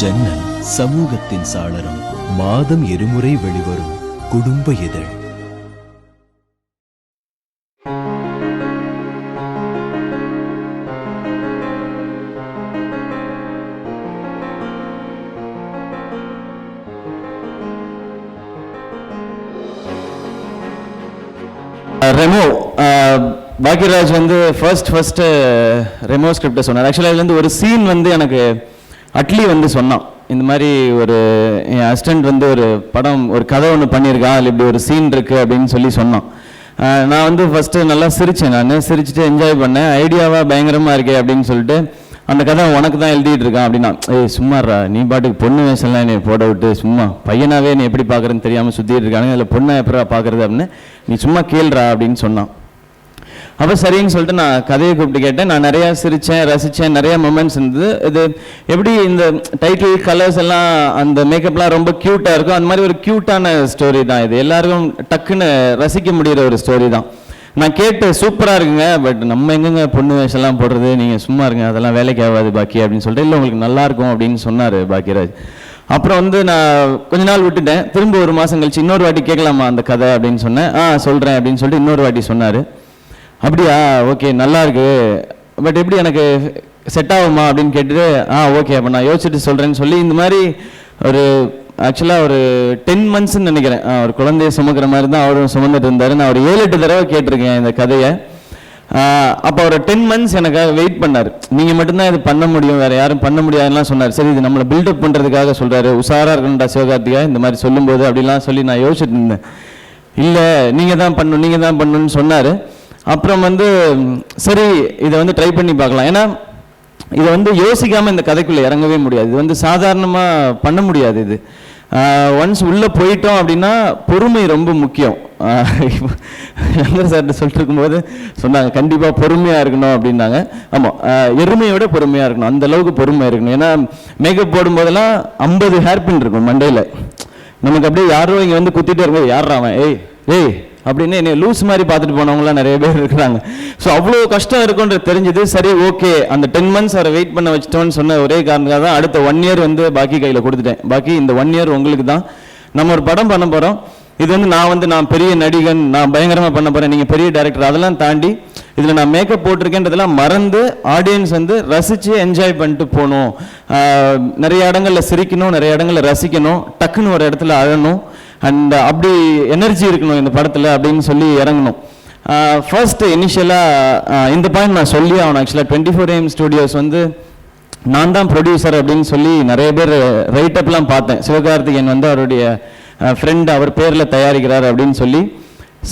ஜன்னல் சமூகத்தின் சாளரம். மாதம் இருமுறை வெளிவரும் குடும்ப இதழ். ரெமோ பாக்யராஜ் வந்து ஃபர்ஸ்ட் ரெமோ ஸ்கிரிப்டை சொன்னார். ஆக்சுவலாக இதுலேருந்து ஒரு சீன் வந்து எனக்கு அட்லி வந்து சொன்னான். இந்த மாதிரி ஒரு என் அசிஸ்டண்ட் வந்து ஒரு படம் ஒரு கதை ஒன்று பண்ணியிருக்கான், அதில் இப்படி ஒரு சீன் இருக்குது அப்படின்னு சொல்லி சொன்னான். நான் வந்து ஃபஸ்ட்டு நல்லா சிரித்தேன். நான் சிரிச்சுட்டு என்ஜாய் பண்ணேன். ஐடியாவாக பயங்கரமாக இருக்கே அப்படின்னு சொல்லிட்டு அந்த கதை உனக்கு தான் எழுதிட்டு இருக்கான் அப்படின்னா, சும்மாறா நீ பாட்டுக்கு பொண்ணு வேஷம்லாம் என்னை போட விட்டு சும்மா பையனாவே நீ எப்படி பார்க்குறேன்னு தெரியாமல் சுற்றிட்டு இருக்காங்க, அதில் பொண்ணை எப்படா பார்க்குறது அப்படின்னு நீ சும்மா கேள்றா அப்படின்னு சொன்னான். அப்போ சரின்னு சொல்லிட்டு நான் கதையை கூப்பிட்டு கேட்டேன். நான் நிறையா சிரித்தேன், ரசித்தேன், நிறையா மொமெண்ட்ஸ் இருந்தது. இது எப்படி இந்த டைட்டில் கலர்ஸ் எல்லாம் அந்த மேக்கப்லாம் ரொம்ப க்யூட்டாக இருக்கும், அந்த மாதிரி ஒரு க்யூட்டான ஸ்டோரி தான் இது. எல்லாருக்கும் டக்குன்னு ரசிக்க முடிகிற ஒரு ஸ்டோரி தான். நான் கேட்டு சூப்பராக இருக்குங்க, பட் நம்ம எங்கெங்க பொண்ணு வேஷம்லாம் போடுறது, நீங்கள் சும்மா இருங்க, அதெல்லாம் வேலைக்கு ஆகாது பாக்கி அப்படின்னு சொல்லிட்டு, இல்லை உங்களுக்கு நல்லாயிருக்கும் அப்படின்னு சொன்னார் பாக்யராஜ். அப்புறம் வந்து நான் கொஞ்ச நாள் விட்டுட்டேன். திரும்ப ஒரு மாதம் கழிச்சு இன்னொரு வாட்டி கேட்கலாமா அந்த கதை அப்படின்னு சொன்னேன். சொல்கிறேன் அப்படின்னு சொல்லிட்டு இன்னொரு வாட்டி சொன்னார். அப்படியா, ஓகே நல்லா இருக்கு, பட் எப்படி எனக்கு செட் ஆகுமா அப்படின்னு கேட்டுட்டு ஓகே அப்போ நான் யோசிச்சுட்டு சொல்கிறேன்னு சொல்லி இந்த மாதிரி ஒரு ஆக்சுவலாக ஒரு 10 monthsன்னு நினைக்கிறேன். ஒரு குழந்தைய சுமக்கிற மாதிரி தான் அவரும் சுமந்துட்டு இருந்தார். நான் ஒரு 7-8 தடவை கேட்டிருக்கேன் இந்த கதையை. அப்போ ஒரு 10 months எனக்காக வெயிட் பண்ணார். நீங்கள் மட்டும்தான் இது பண்ண முடியும், வேறு யாரும் பண்ண முடியாதுலாம் சொன்னார். சரி இது நம்மளை பில்டப் பண்ணுறதுக்காக சொல்கிறாரு, உஷாராக இருக்கணும்டா சிவகார்த்திகா இந்த மாதிரி சொல்லும்போது அப்படிலாம் சொல்லி நான் யோசிச்சுட்டு இருந்தேன். இல்லை நீங்கள் தான் பண்ணணும்னு சொன்னார். அப்புறம் வந்து சரி இதை வந்து ட்ரை பண்ணி பார்க்கலாம். ஏன்னா இதை வந்து யோசிக்காமல் இந்த கதைக்குள்ளே இறங்கவே முடியாது. இது வந்து சாதாரணமாக பண்ண முடியாது. இது ஒன்ஸ் உள்ளே போயிட்டோம் அப்படின்னா பொறுமை ரொம்ப முக்கியம். சங்கர் சார்கிட்ட சொல்லிட்டு இருக்கும்போது சொன்னாங்க கண்டிப்பாக பொறுமையாக இருக்கணும் அப்படின்னாங்க. ஆமாம், எருமையோட பொறுமையாக இருக்கணும், அந்த அளவுக்கு பொறுமை இருக்கணும். ஏன்னா மேக்கப் போடும்போதெல்லாம் 50 ஹேர்பின் இருக்கும் மண்டையில். நமக்கு அப்படியே யாரோ இங்கே வந்து குத்திட்டே இருக்கும்போது யாரா அவன் ஏய் அப்படின்னு என்னை லூஸ் மாதிரி பார்த்துட்டு போனவங்களாம் நிறைய பேர் இருக்கிறாங்க. ஸோ அவ்வளோ கஷ்டம் இருக்குன்றது தெரிஞ்சது. சரி ஓகே அந்த 10 months அவரை வெயிட் பண்ண வச்சிட்டோன்னு சொன்ன ஒரே காரணத்துக்காக தான் அடுத்த 1 year வந்து பாக்கி கையில் கொடுத்துட்டேன். பாக்கி இந்த 1 year உங்களுக்கு தான். நம்ம ஒரு படம் பண்ண போகிறோம். இது வந்து நான் பெரிய நடிகன், நான் பயங்கரமாக பண்ண போகிறேன், நீங்கள் பெரிய டைரக்டர், அதெல்லாம் தாண்டி இதில் நான் மேக்கப் போட்டிருக்கேன்றதெல்லாம் மறந்து ஆடியன்ஸ் வந்து ரசித்து என்ஜாய் பண்ணிட்டு போகணும். நிறைய இடங்களில் சிரிக்கணும், நிறைய இடங்களில் ரசிக்கணும், டக்குன்னு ஒரு இடத்துல அழணும், அண்ட் அப்படி எனர்ஜி இருக்கணும் இந்த படத்தில் அப்படின்னு சொல்லி இறங்கணும். ஃபர்ஸ்ட் இனிஷியலாக இந்த பாயிண்ட் நான் சொல்லி ஆகணும். ஆக்சுவலாக 24AM ஸ்டுடியோஸ் வந்து நான் தான் ப்ரொடியூசர் அப்படின்னு சொல்லி நிறைய பேர் ரைட்டப்லாம் பார்த்தேன். சிவகார்த்திகேயன் வந்து அவருடைய ஃப்ரெண்ட் அவர் பேரில் தயாரிக்கிறார் அப்படின்னு சொல்லி.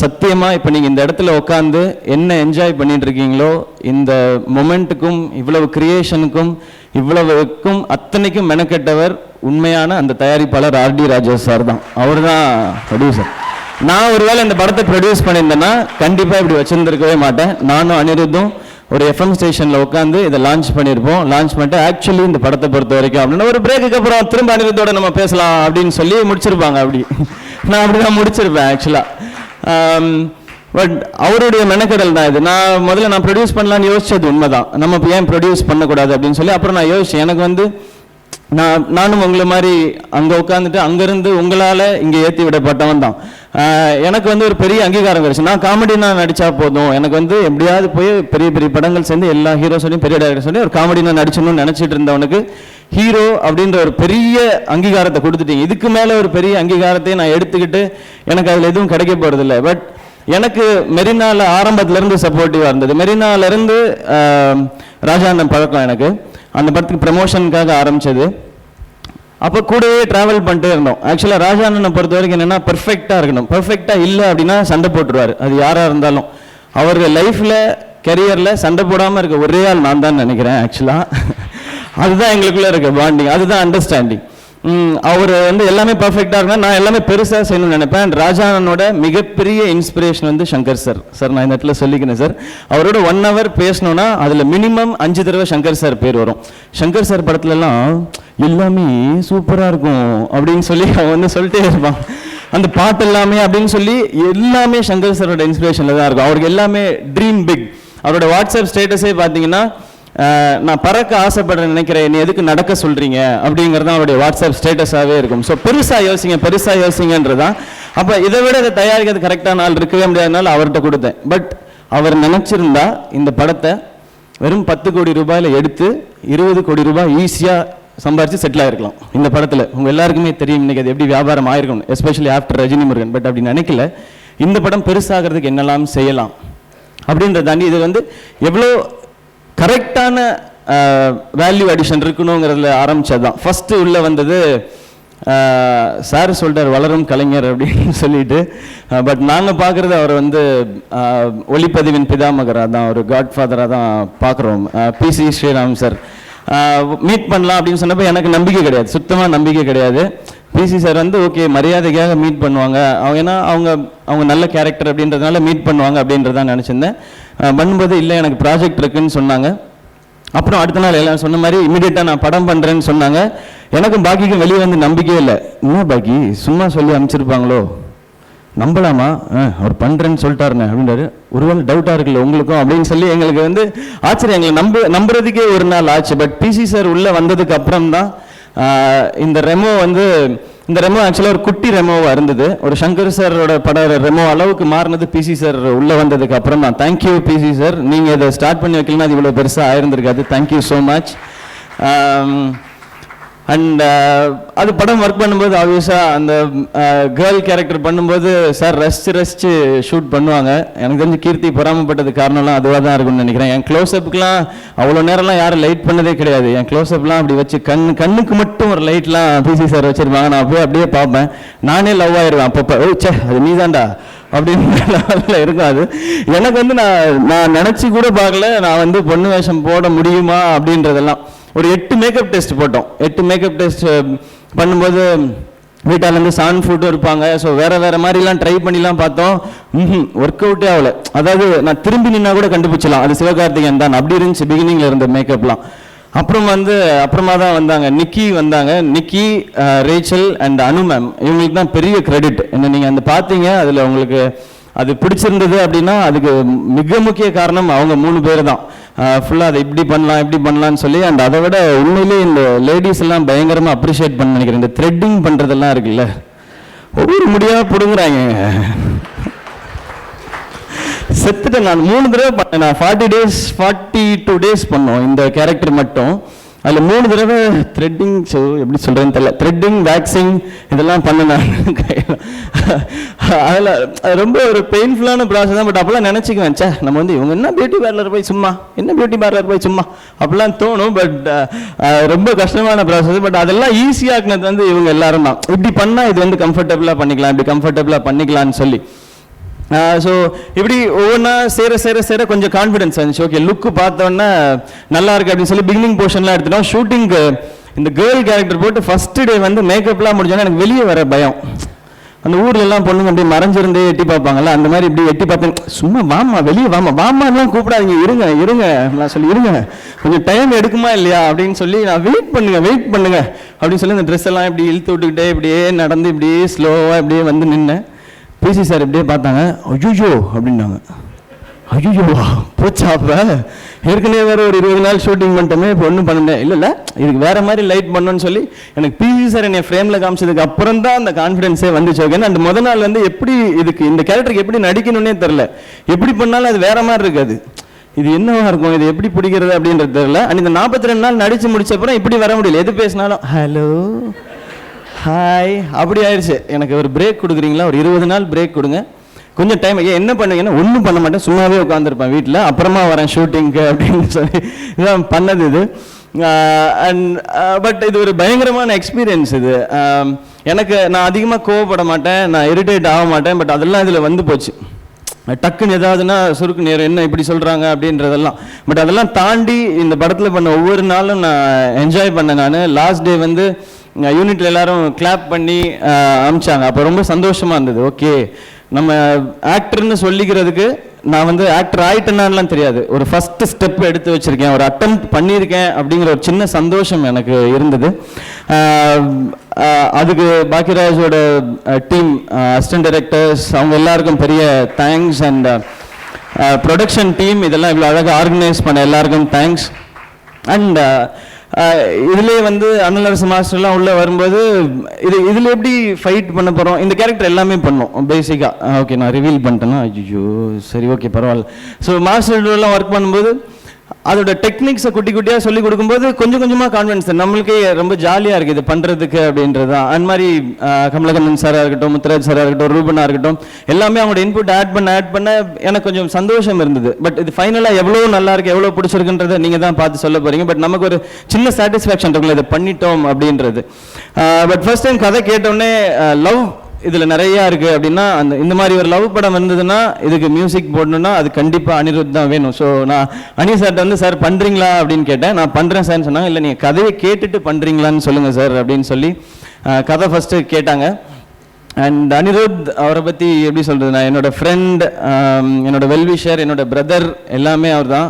சத்தியமாக இப்போ நீங்கள் இந்த இடத்துல உட்காந்து என்ன என்ஜாய் பண்ணிட்டு இருக்கீங்களோ இந்த மொமெண்ட்டுக்கும் இவ்வளவு கிரியேஷனுக்கும் இவ்வளவுக்கும் அத்தனைக்கும் மெனக்கெட்டவர் உண்மையான அந்த தயாரிப்பாளர் R.D. ராஜா சார் தான். அவர் தான் ப்ரொடியூசர். நான் ஒருவேளை இந்த படத்தை ப்ரொடியூஸ் பண்ணியிருந்தேன்னா கண்டிப்பாக இப்படி வச்சுருந்துருக்கவே மாட்டேன். நானும் அனிருத்தும் ஒரு FM ஸ்டேஷனில் உட்காந்து இதை லான்ச் பண்ணியிருப்போம். லான்ச் பண்ணிட்டு ஆக்சுவலி இந்த படத்தை பொறுத்த வரைக்கும் அப்படின்னா ஒரு பிரேக்குக்கு அப்புறம் திரும்ப அனிருத்தோட நம்ம பேசலாம் அப்படின்னு சொல்லி முடிச்சிருப்பாங்க. அப்படி நான் அப்படி தான் முடிச்சிருப்பேன் ஆக்சுவலாக. பட் அவருடைய மெனக்கடல் தான் இது. நான் முதல்ல ப்ரொடியூஸ் பண்ணலான்னு யோசிச்சது உண்மைதான். நம்ம ஏன் ப்ரொடியூஸ் பண்ணக்கூடாது அப்படின்னு சொல்லி அப்புறம் நான் யோசிச்சேன். எனக்கு வந்து நானும் உங்களை மாதிரி அங்கே உட்காந்துட்டு அங்கேருந்து உங்களால் இங்கே ஏற்றி விடப்பட்டவன் தான். எனக்கு வந்து ஒரு பெரிய அங்கீகாரம் கிடைச்சு. நான் காமெடி நடித்தா போதும், எனக்கு வந்து எப்படியாவது போய் பெரிய பெரிய படங்கள் சேர்ந்து எல்லா ஹீரோஸோடையும் பெரிய டைரக்டர் சொல்லி ஒரு காமெடி நடிச்சணும்னு நினச்சிட்டு இருந்தவனுக்கு ஹீரோ அப்படின்ற ஒரு பெரிய அங்கீகாரத்தை கொடுத்துட்டீங்க. இதுக்கு மேலே ஒரு பெரிய அங்கீகாரத்தை நான் எடுத்துக்கிட்டு எனக்கு அதில் எதுவும் கிடைக்க போகிறதில்ல. பட் எனக்கு மெரினாவில் ஆரம்பத்திலேருந்து சப்போர்ட்டிவாக இருந்தது. மெரினாவிலேருந்து ராஜாண்ணன் பழக்கம் எனக்கு. அந்த படத்துக்கு ப்ரமோஷனுக்காக ஆரம்பித்தது. அப்போ கூடவே ட்ராவல் பண்ணிட்டே இருந்தோம். ஆக்சுவலாக ராஜாண்ணனை பொறுத்த வரைக்கும் என்னென்னா பெர்ஃபெக்டாக இருக்கணும். பெர்ஃபெக்டாக இல்லை அப்படின்னா சண்டை போட்டுருவார், அது யாராக இருந்தாலும். அவர் லைஃப்பில் கெரியரில் சண்டை போடாமல் இருக்க ஒரே ஆள் நான் தான் நினைக்கிறேன் ஆக்சுவலாக. அதுதான் எங்களுக்குள்ளே இருக்க பாண்டிங், அதுதான் அண்டர்ஸ்டாண்டிங். அவர் வந்து எல்லாமே பர்ஃபெக்டாக இருக்கணும், நான் எல்லாமே பெருசாக செய்யணும்னு நினைப்பேன். ராஜானனோட மிகப்பெரிய இன்ஸ்பிரேஷன் வந்து சங்கர் சார். நான் இந்த இடத்துல சொல்லிக்கிறேன் சார், அவரோட 1 hour பேசணும்னா அதில் மினிமம் 5 தடவை சங்கர் சார் பேர் வரும். சங்கர் சார் படத்துலலாம் எல்லாமே சூப்பராக இருக்கும் அப்படின்னு சொல்லி அவன் வந்து சொல்லிட்டே இருப்பான். அந்த பாட்டு எல்லாமே அப்படின்னு சொல்லி எல்லாமே சங்கர் சாரோட இன்ஸ்பிரேஷனில் தான் இருக்கும். அவருக்கு எல்லாமே ட்ரீம் பிக். அவரோட வாட்ஸ்அப் ஸ்டேட்டஸே பார்த்தீங்கன்னா நான் பறக்க ஆசைப்படுறேன்னு நினைக்கிறேன், நீ எதுக்கு நடக்க சொல்கிறீங்க அப்படிங்கிறது அவருடைய வாட்ஸ்அப் ஸ்டேட்டஸாகவே இருக்கும். ஸோ பெருசாக யோசிங்கன்றதான். அப்போ இதை விட இதை தயாரிக்கிறது கரெக்டான ஆள் இருக்கவே முடியாதனால அவர்கிட்ட கொடுத்தேன். பட் அவர் நினச்சிருந்தா இந்த படத்தை வெறும் 10 கோடி ரூபாயில் எடுத்து 20 கோடி ரூபாய் ஈஸியாக சம்பாரித்து செட்டில் ஆகிருக்கலாம் இந்த படத்தில். உங்கள் எல்லாருக்குமே தெரியும் இன்றைக்கி அது எப்படி வியாபாரம் ஆயிருக்கும், especially after Rajini Murugan. But அப்படி நினைக்கல. இந்த படம் பெருசாகிறதுக்கு என்னெல்லாம் செய்யலாம் அப்படின்றத தாண்டி இது வந்து எவ்வளோ கரெக்டான வேல்யூ அடிஷன் இருக்கணுங்கிறதுல ஆரம்பித்தது தான். ஃபஸ்ட்டு உள்ளே வந்தது சார் சொல்லிட்டார் வளரும் கலைஞர் அப்படின்னு சொல்லிட்டு. பட் நாங்கள் பார்க்குறது அவர் வந்து ஒளிப்பதிவின் பிதாமகராக தான், ஒரு காட்ஃபாதராக தான் பார்க்குறோம். பிசி ஸ்ரீராம் சார் மீட் பண்ணலாம் அப்படின்னு சொன்னப்போ எனக்கு நம்பிக்கை கிடையாது, சுத்தமாக நம்பிக்கை கிடையாது. பிசி சார் வந்து ஓகே மரியாதைக்காக மீட் பண்ணுவாங்க, ஏன்னா அவங்க நல்ல கேரக்டர் அப்படின்றதுனால மீட் பண்ணுவாங்க அப்படின்றதான் நினச்சிருந்தேன். பண்ணும்போது இல்லை எனக்கு ப்ராஜெக்ட் இருக்குன்னு சொன்னாங்க. அப்புறம் அடுத்த நாள் எல்லாம் சொன்ன மாதிரி இமீடியட்டாக நான் படம் பண்ணுறேன்னு சொன்னாங்க. எனக்கும் பாக்கிக்கும் வெளியே வந்து நம்பிக்கையே இல்லை. இன்னும் பாக்கி சும்மா சொல்லி அனுப்பிச்சிருப்பாங்களோ, நம்பலாமா, அவர் பண்ணுறேன்னு சொல்லிட்டாருண்ணே அப்படின்றாரு. ஒருவேளை டவுட்டாக இருக்குல்ல உங்களுக்கும் அப்படின்னு சொல்லி எங்களுக்கு வந்து ஆச்சரியம். எங்களை நம்புறதுக்கே ஒரு நாள் ஆச்சு. பட் பிசி சார் உள்ளே வந்ததுக்கு அப்புறம் தான் இந்த ரெமோ ஆக்சுவலாக ஒரு குட்டி ரெமோவாக இருந்தது. ஒரு சங்கர் சாரோட பட ரெமோ அளவுக்கு மாறினது பிசி சார் உள்ளே வந்ததுக்கு அப்புறம் தான். தேங்க்யூ பிசி சார், நீங்கள் இதை ஸ்டார்ட் பண்ணி வைக்கலன்னா அது இவ்வளோ பெருசாக ஆயிருந்திருக்காது. Thank you so much. அண்ட் அது படம் ஒர்க் பண்ணும்போது ஆப்வியஸாக அந்த கேர்ள் கேரக்டர் பண்ணும்போது சார் ரசித்து ஷூட் பண்ணுவாங்க. எனக்கு தெரிஞ்சு கீர்த்தி பொறாமப்பட்டது காரணம்லாம் அதுவாக தான் இருக்கும்னு நினைக்கிறேன். என் க்ளோஸ்அப்புக்கெலாம் அவ்வளோ நேரம்லாம் யாரும் லைட் பண்ணதே கிடையாது. என் க்ளோஸ்அப்லாம் அப்படி வச்சு கண்ணுக்கு மட்டும் ஒரு லைட்லாம் பிசி சார் வச்சுருப்பாங்க. நான் அப்படியே பார்ப்பேன், நானே லவ் ஆயிடுவேன் அப்பப்போ. சே அது நீ தான்டா அப்படின்னு இருக்கும். அது எனக்கு வந்து நான் நினச்சி கூட பார்க்கல நான் வந்து பொண்ணு வேஷம் போட முடியுமா அப்படின்றதெல்லாம். ஒரு 8 மேக்கப் டெஸ்ட் போட்டோம். 8 மேக்கப் டெஸ்ட் பண்ணும்போது வீட்டாலேருந்து சான் ஃபுட்டும் இருப்பாங்க. ஸோ வேறு மாதிரிலாம் ட்ரை பண்ணிலாம் பார்த்தோம். ஒர்க் அவுட்டே ஆகலை. அதாவது நான் திரும்பி நின்னா கூட கண்டுபிடிச்சலாம் அது சிவகார்த்திகேயன் தான், அப்படி இருந்துச்சு பிகினிங்கில் இருந்த மேக்கப்லாம். அப்புறமா தான் வந்தாங்க நிக்கி, ரேச்சல் அண்ட் அனு மேம். இவங்களுக்கு தான் பெரிய கிரெடிட். என்ன நீங்கள் அந்த பார்த்தீங்க, அதில் உங்களுக்கு அது பிடிச்சிருந்தது அப்படின்னா அதுக்கு மிக முக்கிய காரணம் அவங்க 3 பேர் தான். ஃபுல்லாக அதை இப்படி பண்ணலான்னு சொல்லி. அண்ட் அதை விட உண்மையிலேயே இந்த லேடிஸ் எல்லாம் பயங்கரமாக அப்ரிஷியேட் பண்ண நினைக்கிறேன். இந்த த்ரெட்டிங் பண்ணுறதெல்லாம் இருக்குல்ல, ஒவ்வொரு முடியாக பிடுங்குறாங்க. செத்துட்டேன் நான் 3 தடவை பண்ணேன். நான் 42 டேஸ் பண்ணோம் இந்த கேரக்டர் மட்டும். அதில் 3 தடவை த்ரெட்டிங், ஸோ எப்படி சொல்கிறேன்னு தெரியல, த்ரெட்டிங் வேக்சிங் இதெல்லாம் பண்ணேன். அதில் ரொம்ப ஒரு பெயின்ஃபுல்லான ப்ராசஸ் தான். பட் அப்போல்லாம் நினச்சிக்குவேன், சே நம்ம வந்து இவங்க என்ன பியூட்டி பார்லர் போய் சும்மா அப்படிலாம் தோணும். பட் ரொம்ப கஷ்டமான ப்ராசஸ். பட் அதெல்லாம் ஈஸியாக்குனது வந்து இவங்க எல்லாரும் தான். இப்படி பண்ணால் இது வந்து கம்ஃபர்டபுளாக பண்ணிக்கலாம்னு சொல்லி. ஸோ இப்படி ஒவ்வொன்றா சேர கொஞ்சம் கான்ஃபிடன்ஸ் வந்துச்சு. ஓகே லுக்கு பார்த்தோன்னா நல்லா இருக்கு அப்படின்னு சொல்லி பிகினிங் போர்ஷன்லாம் எடுத்துட்டோம். ஷூட்டிங்க்கு இந்த கேர்ள் கேரக்டர் போட்டு ஃபஸ்ட்டு டே வந்து மேக்கப்லாம் முடிஞ்சோன்னா எனக்கு வெளியே வர பயம். அந்த ஊர்லெல்லாம் பொண்ணுங்க அப்படி மறைஞ்சிருந்தே எட்டி பார்ப்பாங்கல்ல, அந்த மாதிரி இப்படி எட்டி பார்த்தேன். சும்மா வாமா வெளியே வாமாலாம் கூப்பிடாதீங்க, இருங்க நான் சொல்லி இருங்க கொஞ்சம் டைம் எடுக்குமா இல்லையா அப்படின்னு சொல்லி நான் வெயிட் பண்ணுங்க அப்படின்னு சொல்லி அந்த ட்ரெஸ் எல்லாம் இப்படி இழுத்து விட்டுக்கிட்டே இப்படியே நடந்து இப்படியே ஸ்லோவாக இப்படியே வந்து நின்னேன். பிசி சார் இப்படியே பார்த்தாங்க, ஐயோ அப்படின்னாங்க. ஐயோவா போச்சா, அப்போ ஏற்கனவே வேறு ஒரு 20 நாள் ஷூட்டிங் பண்ணிட்டோமே, இப்போ ஒன்றும் பண்ண முடியாது. இல்லை இதுக்கு வேறு மாதிரி லைட் பண்ணணும்னு சொல்லி எனக்கு பிசி சார் என்னை ஃப்ரேமில் காமிச்சதுக்கு அப்புறம் தான் அந்த கான்ஃபிடென்ஸே வந்துச்சு. ஓகே, அந்த முதல் நாள் வந்து எப்படி இந்த கேரக்டருக்கு எப்படி நடிக்கணும்னே தெரில, எப்படி பண்ணாலும் அது வேறு மாதிரி இருக்காது, இது என்னவா இருக்கும், இது எப்படி பிடிக்கிறது அப்படின்றது தெரியல. அண்ட் இந்த 42 நாள் நடித்து முடிச்ச அப்புறம் இப்படி வர முடியல. எது பேசினாலும் ஹலோ ஹாய் அப்படி ஆயிடுச்சு. எனக்கு ஒரு பிரேக் கொடுக்குறீங்களா, ஒரு 20 நாள் பிரேக் கொடுங்க, கொஞ்சம் டைம். என்ன பண்ணுவீங்கன்னா ஒன்றும் பண்ண மாட்டேன், சும்மாவே உட்காந்துருப்பேன் வீட்டில், அப்புறமா வரேன் ஷூட்டிங்க்கு அப்படின்னு சொல்லி இதான் பண்ணது இது. அண்ட் பட் இது ஒரு பயங்கரமான எக்ஸ்பீரியன்ஸ் இது. எனக்கு நான் அதிகமாக கோவப்பட மாட்டேன், நான் இரிட்டேட் ஆக மாட்டேன். பட் அதெல்லாம் இதில் வந்து போச்சு. டக்குன்னு ஏதாவதுன்னா சுருக்கு நேரம் என்ன இப்படி சொல்கிறாங்க அப்படின்றதெல்லாம். பட் அதெல்லாம் தாண்டி இந்த படத்தில் பண்ண ஒவ்வொரு நாளும் நான் என்ஜாய் பண்ணேன். நான் லாஸ்ட் டே வந்து யூனிட்டில் எல்லாரும் கிளாப் பண்ணி அமிச்சாங்க. அப்போ ரொம்ப சந்தோஷமாக இருந்தது. ஓகே, நம்ம ஆக்டர்னு சொல்லிக்கிறதுக்கு நான் வந்து ஆக்டர் ஆகிட்டேன்னான்லாம் தெரியாது, ஒரு ஃபஸ்ட்டு ஸ்டெப் எடுத்து வச்சுருக்கேன், ஒரு அட்டெம்ப்ட் பண்ணியிருக்கேன் அப்படிங்கிற ஒரு சின்ன சந்தோஷம் எனக்கு இருந்தது. அதுக்கு பாக்கியராஜோட டீம், அசிஸ்டன்ட் டைரக்டர்ஸ், அவங்க எல்லாருக்கும் பெரிய தேங்க்ஸ். அண்ட் ப்ரொடக்ஷன் டீம் இதெல்லாம் இவ்வளோ அழகாக ஆர்கனைஸ் பண்ண எல்லாருக்கும் தேங்க்ஸ். அண்ட் இதுலேயே வந்து அண்ணலரசு மாஸ்டர்லாம் உள்ளே வரும்போது இதில் எப்படி ஃபைட் பண்ண போகிறோம், இந்த கேரக்டர் எல்லாமே பண்ணோம் பேசிக்காக. ஓகே, நான் ரிவீல் பண்ணிட்டேன்னா ஐயோ சரி ஓகே பரவாயில்ல. ஸோ மாஸ்டர்லாம் ஒர்க் பண்ணும்போது அதோட டெக்னிக்ஸை குட்டி குட்டியாக சொல்லி கொடுக்கும்போது கொஞ்சம் கொஞ்சமாக கான்ஃபிடன்ஸ் நம்மளுக்கே ரொம்ப ஜாலியாக இருக்குது இது பண்ணுறதுக்கு அப்படின்றது தான். அந்த மாதிரி கமலகண்ணன் சாராக இருக்கட்டும், முத்துராஜ் சாராக இருக்கட்டும், ரூபனாக இருக்கட்டும், எல்லாமே அவங்களோட இன்புட் ஆட் பண்ண எனக்கு கொஞ்சம் சந்தோஷம் இருந்தது. பட் இது ஃபைனலாக எவ்வளோ நல்லா இருக்குது, எவ்வளோ பிடிச்சிருக்குன்றதை நீங்கள் தான் பார்த்து சொல்ல போகிறீங்க. பட் நமக்கு ஒரு சின்ன சாட்டிஸ்ஃபேக்ஷன் இருக்குல்ல இதை பண்ணிட்டோம் அப்படின்றது. பட் ஃபர்ஸ்ட் டைம் கதை கேட்டோடனே லவ் இதில் நிறையா இருக்குது அப்படின்னா இந்த மாதிரி ஒரு லவ் படம் இருந்ததுன்னா இதுக்கு மியூசிக் போடணுன்னா அது கண்டிப்பாக அனிருத் தான் வேணும். ஸோ நான் அனி சார்ட்ட வந்து சார் பண்ணுறீங்களா அப்படின்னு கேட்டேன். நான் பண்ணுறேன் சார்ன்னு சொன்னாங்க. இல்லை நீங்கள் கதையை கேட்டுட்டு பண்ணுறீங்களான்னு சொல்லுங்கள் சார் அப்படின்னு சொல்லி கதை ஃபஸ்ட்டு கேட்டாங்க. அண்ட் அனிருத் அவரை பற்றி எப்படி சொல்கிறது, நான் என்னோடய ஃப்ரெண்ட், என்னோட வெல்விஷர், என்னோட பிரதர் எல்லாமே அவர் தான்.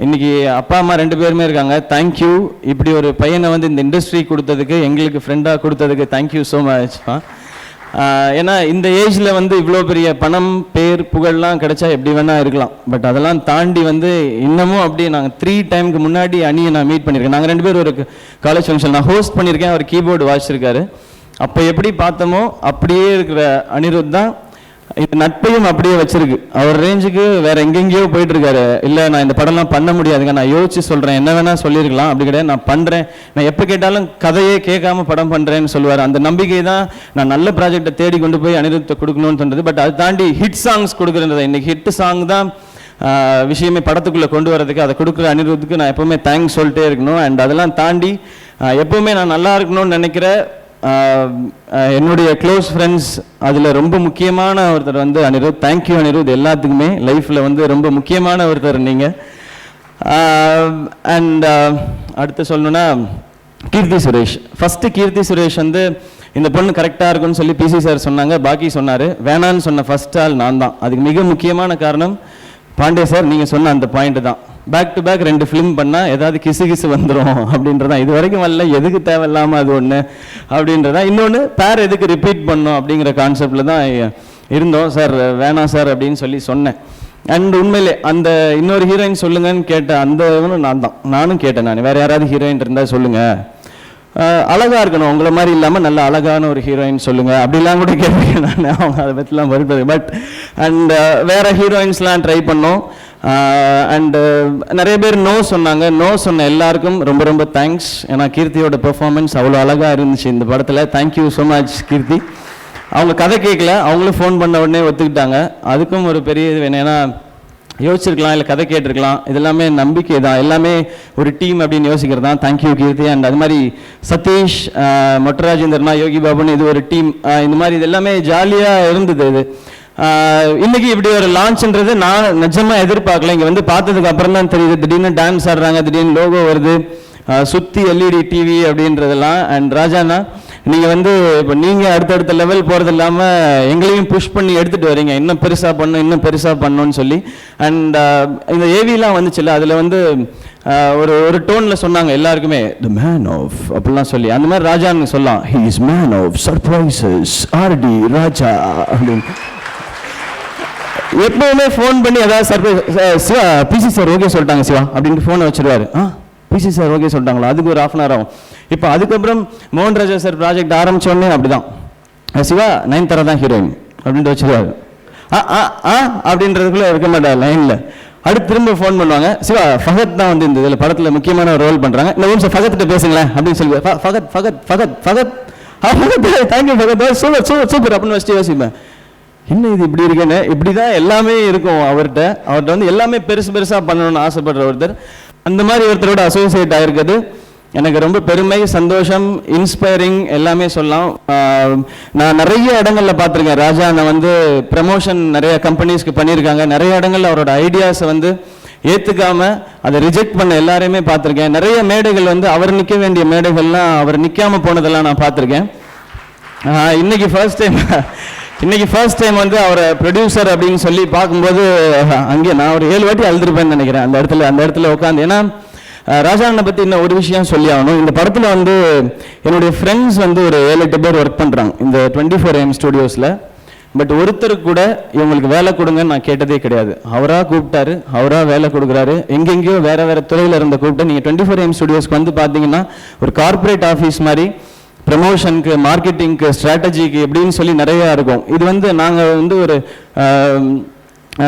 இன்றைக்கி அப்பா அம்மா 2 பேருமே இருக்காங்க. தேங்க்யூ இப்படி ஒரு பையனை வந்து இந்த இண்டஸ்ட்ரி கொடுத்ததுக்கு, எங்களுக்கு ஃப்ரெண்டாக கொடுத்ததுக்கு தேங்க்யூ ஸோ மச்ப்பா. ஏன்னா இந்த ஏஜில் வந்து இவ்வளோ பெரிய பணம், பேர், புகழ்லாம் கிடைச்சா எப்படி வேணால் இருக்கலாம். பட் அதெல்லாம் தாண்டி வந்து இன்னமும் அப்படி நாங்கள் 3 டைமுக்கு முன்னாடி அணியை நான் மீட் பண்ணியிருக்கேன். நாங்கள் 2 பேரும் ஒரு காலேஜ் ஃபங்க்ஷன் நான் ஹோஸ்ட் பண்ணியிருக்கேன். அவர் கீபோர்டு வாசிச்சிருக்காரு. அப்போ எப்படி பார்த்தோமோ அப்படியே இருக்கிற அனிருத் தான் இந்த நட்பையும் அப்படியே வச்சிருக்கு. அவர் ரேஞ்சுக்கு வேற எங்கெங்கேயோ போயிட்டு இருக்காரு. இல்லை நான் இந்த படம்லாம் பண்ண முடியாதுங்க, நான் யோசிச்சு சொல்கிறேன், என்ன வேணால் சொல்லியிருக்கலாம், அப்படி கிடையாது, நான் பண்ணுறேன், நான் எப்போ கேட்டாலும் கதையே கேட்காம படம் பண்ணுறேன்னு சொல்லுவார். அந்த நம்பிக்கை தான் நான் நல்ல ப்ராஜெக்டை தேடி கொண்டு போய் அனிருத்தை கொடுக்கணும்னு சொன்னது. பட் அதை தாண்டி ஹிட் சாங்ஸ் கொடுக்குறது, இன்னைக்கு ஹிட் சாங் தான் விஷயமே படத்துக்குள்ளே கொண்டு வரதுக்கு. அதை கொடுக்குற அனிருத்துக்கு நான் எப்போவுமே தேங்க்ஸ் சொல்லிட்டே இருக்கணும். அண்ட் அதெல்லாம் தாண்டி எப்போவுமே நான் நல்லா இருக்கணும்னு நினைக்கிற என்னுடைய க்ளோஸ் ஃப்ரெண்ட்ஸ் அதில் ரொம்ப முக்கியமான ஒருத்தர் வந்து அனிருத். தேங்க்யூ அனிருத், எல்லாத்துக்குமே லைஃப்பில் வந்து ரொம்ப முக்கியமான ஒருத்தர் நீங்கள். அண்ட் அடுத்து சொல்லணுன்னா கீர்த்தி சுரேஷ். ஃபஸ்ட்டு கீர்த்தி சுரேஷ் வந்து இந்த பொண்ணு கரெக்டாக இருக்குன்னு சொல்லி பிசி சார் சொன்னாங்க, பாக்கி சொன்னார். வேணான்னு சொன்ன ஃபஸ்ட் ஆள் நான் தான். அதுக்கு மிக முக்கியமான காரணம் பாண்டே சார், நீங்கள் சொன்ன அந்த பாயிண்ட் தான். பேக் டு பேக் 2 ஃபிலிம் பண்ணால் ஏதாவது கிசு வந்துடும் அப்படின்றதான். இது வரைக்கும் வரல, எதுக்கு தேவையில்லாமல் அது ஒன்று அப்படின்றதான். இன்னொன்று பேர் எதுக்கு ரிப்பீட் பண்ணோம் அப்படிங்கிற கான்செப்டில் தான் இருந்தோம். சார் வேணாம் சார் அப்படின்னு சொல்லி சொன்னேன். அண்ட் உண்மையிலே அந்த இன்னொரு ஹீரோயின் சொல்லுங்கன்னு கேட்டேன். அந்த நான் தான், நானும் கேட்டேன். நான் வேறு யாராவது ஹீரோயின் இருந்தால் சொல்லுங்கள், அழகாக இருக்கணும், உங்களை மாதிரி இல்லாமல் நல்ல அழகான ஒரு ஹீரோயின் சொல்லுங்கள் அப்படிலாம் கூட கேட்பேன் நான். அவங்க அதை பற்றிலாம் வருது. பட் அண்ட் வேறு ஹீரோயின்ஸ்லாம் ட்ரை பண்ணோம். அண்டு நிறைய பேர் நோ சொன்னாங்க. நோ சொன்ன எல்லாருக்கும் ரொம்ப ரொம்ப தேங்க்ஸ். ஏன்னா கீர்த்தியோட பெர்ஃபார்மன்ஸ் அவ்வளோ அழகாக இருந்துச்சு இந்த படத்தில். தேங்க்யூ ஸோ மச் கீர்த்தி. அவங்க கதை கேட்கல, அவங்களும் ஃபோன் பண்ண உடனே ஒத்துக்கிட்டாங்க. அதுக்கும் ஒரு பெரிய இது வேணும். ஏன்னா யோசிச்சிருக்கலாம், இல்லை கதை கேட்டிருக்கலாம். இதெல்லாமே நம்பிக்கை தான், எல்லாமே ஒரு டீம் அப்படின்னு யோசிக்கிறது தான். Thank you Keerthi. அண்ட் அது மாதிரி சதீஷ், மொட்டராஜேந்திரனா, யோகி பாபுன்னு இது ஒரு டீம். இந்த மாதிரி இது எல்லாமே ஜாலியாக இருந்தது. இது இன்னைக்கு இப்படி ஒரு லான்ச்ன்றது நான் நிஜமாக எதிர்பார்க்கல. இங்கே வந்து பார்த்ததுக்கு அப்புறம் தான் தெரியுது. திடீர்னு டான்ஸ் ஆடுறாங்க, திடீர்னு லோகோ வருது, சுற்றி எல்இடி டிவி அப்படின்றதெல்லாம். அண்ட் ராஜானா, நீங்கள் வந்து இப்போ நீங்கள் அடுத்தடுத்த லெவல் போகிறது இல்லாமல் எங்களையும் புஷ் பண்ணி எடுத்துகிட்டு வரீங்க, இன்னும் பெருசாக பண்ணணும், இன்னும் பெருசாக பண்ணணும்னு சொல்லி. அண்ட் இந்த ஏவிலாம் வந்துச்சுல்ல, அதில் வந்து ஒரு டோனில் சொன்னாங்க எல்லாருக்குமே த மேன் ஆஃப் அப்படிலாம் சொல்லி. அந்த மாதிரி ராஜான்னு சொல்லலாம், he is man of surprises RD Raja அப்படின்னு. எப்பவுமே ஃபோன் பண்ணி ஏதாவது surprise, Siva PC sir okay சொல்லிட்டாங்க சிவா அப்படின்ட்டு ஃபோனை வச்சிருவாரு. பிசி சார் ஓகே சொல்லிட்டாங்களா, அதுக்கு ஒரு 1/2 hour ஆகும். இப்போ அதுக்கப்புறம் மோகன் ராஜா சார் ப்ராஜெக்ட் ஆரம்பித்தோடனே அப்படி தான், சிவா 9 தான் ஹீரோயின் அப்படின்ட்டு வச்சிருவாரு. அப்படின்றதுக்குள்ளே இருக்க மாட்டார் லைனில். அடுத்து திரும்ப ஃபோன் பண்ணுவாங்க, சிவா ஃபகத் தான் வந்து இந்த இதில் படத்தில் முக்கியமான ரோல் பண்ணுறாங்க, இந்த நிமிஷம் ஃபகத்திட்ட பேசுங்களேன் அப்படின்னு சொல்லி. Fahadh Fahadh Fahadh Fahadh thank you Fahadh, super super super அப்படின்னு வச்சுட்டு யோசிப்பேன், என்ன இது இப்படி இருக்குன்னு. இப்படி தான் எல்லாமே இருக்கும் அவர்கிட்ட வந்து எல்லாமே பெருசாக பண்ணணும்னு ஆசைப்படுற ஒருத்தர். அந்த மாதிரி ஒருத்தரோட அசோசியேட் ஆகிருக்குது எனக்கு ரொம்ப பெருமை, சந்தோஷம், இன்ஸ்பைரிங் எல்லாமே சொல்லலாம். நான் நிறைய இடங்களில் பார்த்துருக்கேன் ராஜா. நான் வந்து ப்ரமோஷன் நிறைய கம்பெனிஸ்க்கு பண்ணியிருக்காங்க. நிறைய இடங்களில் அவரோட ஐடியாஸை வந்து ஏற்றுக்காம அதை ரிஜெக்ட் பண்ண எல்லாரையுமே பார்த்துருக்கேன். நிறைய மேடைகள் வந்து அவர் நிற்க வேண்டிய மேடைகள்லாம் அவர் நிற்காம போனதெல்லாம் நான் பார்த்துருக்கேன். இன்னைக்கு ஃபர்ஸ்ட் டைம் வந்து அவரை ப்ரொடியூசர் அப்படின்னு சொல்லி பார்க்கும்போது அங்கே நான் ஒரு 7 வாட்டி அழுதுருப்பேன்னு நினைக்கிறேன் அந்த இடத்துல உட்காந்து. ஏன்னா ராஜாண்ணனை பற்றி இன்னும் ஒரு விஷயம் சொல்லி ஆகணும். இந்த படத்தில் வந்து என்னுடைய ஃப்ரெண்ட்ஸ் வந்து ஒரு 7-8 பேர் ஒர்க் பண்ணுறாங்க இந்த 24AM ஸ்டுடியோஸில். பட் ஒருத்தருக்கு கூட இவங்களுக்கு வேலை கொடுங்கன்னு நான் கேட்டதே கிடையாது. அவராக கூப்பிட்டாரு, அவராக வேலை கொடுக்குறாரு. எங்கெங்கேயோ வேறு வேறு துறையில் இருந்த கூப்பிட்டு நீங்கள் 24AM ஸ்டுடியோஸ்க்கு வந்து பார்த்தீங்கன்னா ஒரு கார்ப்பரேட் ஆஃபீஸ் மாதிரி ப்ரமோஷனுக்கு, மார்க்கெட்டிங்க்கு, ஸ்ட்ராட்டஜிக்கு எப்படின்னு சொல்லி நிறையா இருக்கும். இது வந்து நாங்கள் வந்து ஒரு